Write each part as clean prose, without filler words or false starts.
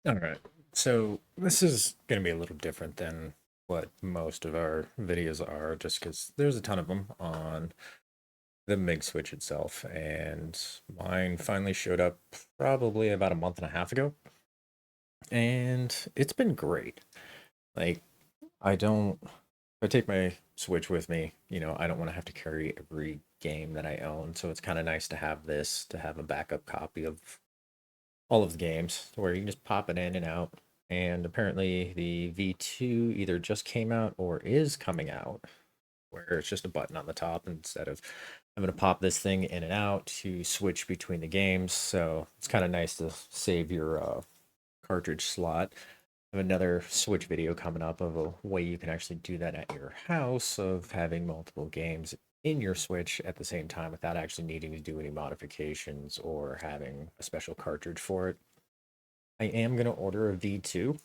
All right. So this is going to be a little different than what most of our videos are, just because there's a ton of them on the Mig Switch itself. And mine finally showed up probably about a month and a half ago. And it's been great. Like, I don't, if I take my Switch with me, I don't want to have to carry every game that I own. So it's kind of nice to have this, to have a backup copy of all of the games where you can just pop it in and out. And apparently the V2 either just came out or is coming out, where it's just a button on the top instead of having to pop this thing in and out to switch between the games. So it's kind of nice to save your cartridge slot. I have another Switch video coming up of a way you can actually do that at your house of having multiple games in your Switch at the same time without actually needing to do any modifications or having a special cartridge for it. I am going to order a V2,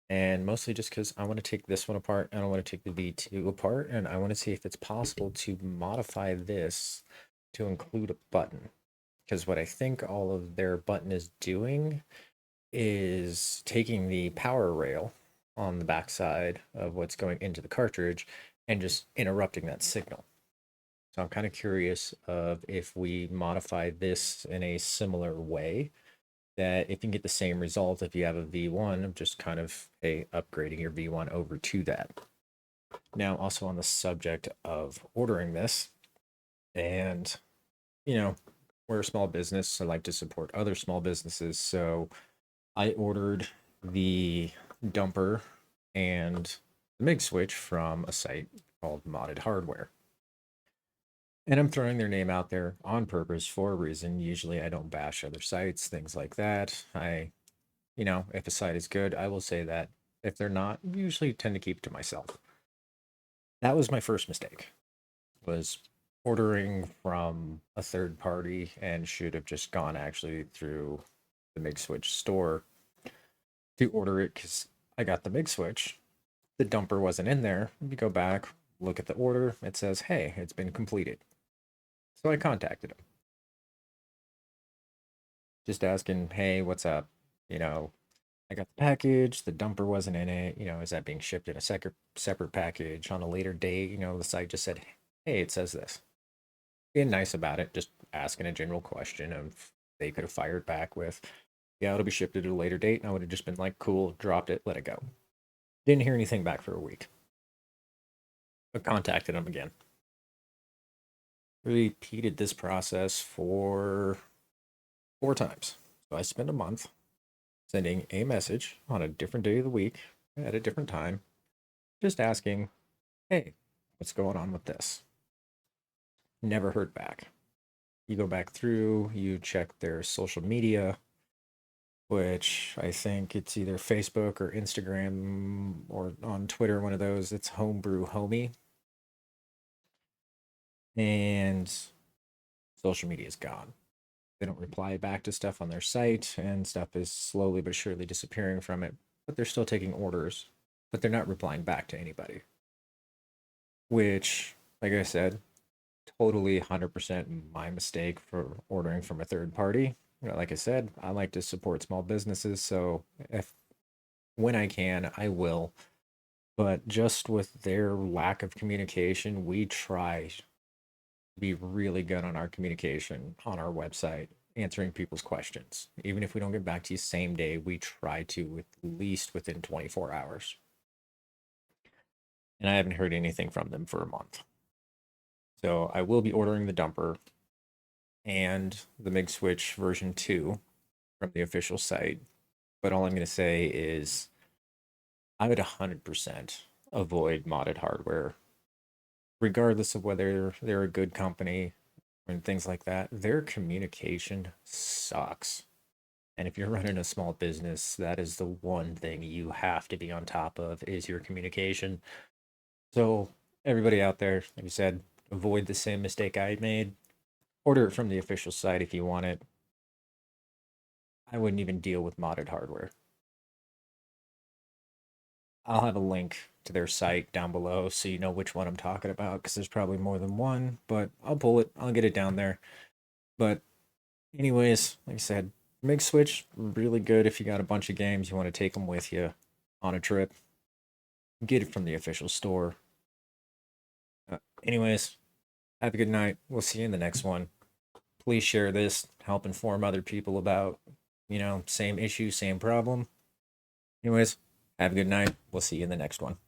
and mostly just because I want to take this one apart and I want to take the V2 apart, and I want to see if it's possible to modify this to include a button. Because what I think all of their button is doing is taking the power rail on the backside of what's going into the cartridge and just interrupting that signal. So I'm kind of curious of if we modify this in a similar way that if you can get the same result if you have a V1 of just kind of upgrading your V1 over to that. Now, also on the subject of ordering this, and you know, we're a small business, so I like to support other small businesses. So I ordered the dumper and the MIG switch from a site called Modded Hardware. And I'm throwing their name out there on purpose for a reason. Usually I don't bash other sites, things like that. If a site is good, I will say that. If they're not, usually tend to keep it to myself. That was my first mistake, was ordering from a third party and should have just gone actually through the Mig Switch store to order it because I got the Mig Switch. The dumper wasn't in there. You go back, look at the order, it says, hey, it's been completed. So I contacted him, just asking, hey, what's up? You know, I got the package, the dumper wasn't in it. Is that being shipped in a separate package on a later date? The site just said, hey, it says this. Being nice about it, just asking a general question of they could have fired back with, yeah, it'll be shipped at a later date. And I would have just been like, cool, dropped it, let it go. Didn't hear anything back for a week. But contacted them again. Repeated this process for 4 times. So I spent a month sending a message on a different day of the week at a different time, just asking, hey, what's going on with this? Never heard back. You go back through, you check their social media, which I think it's either Facebook or Instagram or on Twitter, one of those. It's Homebrew Homie. And social media is gone. They don't reply back to stuff on their site, and stuff is slowly but surely disappearing from it. But they're still taking orders, but they're not replying back to anybody. Which, like I said, totally 100% my mistake for ordering from a third party. Like I said, I like to support small businesses, so if when I can, I will. But just with their lack of communication, we try to be really good on our communication on our website, answering people's questions. Even if we don't get back to you same day, we try to at least within 24 hours. And I haven't heard anything from them for a month. So I will be ordering the dumper and the MIG Switch version 2 from the official site. But all I'm going to say is I would 100% avoid modded hardware, regardless of whether they're a good company and things like that. Their communication sucks. And if you're running a small business, that is the one thing you have to be on top of is your communication. So everybody out there, like you said, avoid the same mistake I made. Order it from the official site if you want it. I wouldn't even deal with modded hardware. I'll have a link to their site down below so you know which one I'm talking about because there's probably more than one, but I'll pull it. I'll get it down there. But anyways, like I said, Mig Switch, really good if you got a bunch of games you want to take them with you on a trip. Get it from the official store. Anyways, have a good night. We'll see you in the next one. Please share this, help inform other people about, same issue, same problem. Anyways, have a good night. We'll see you in the next one.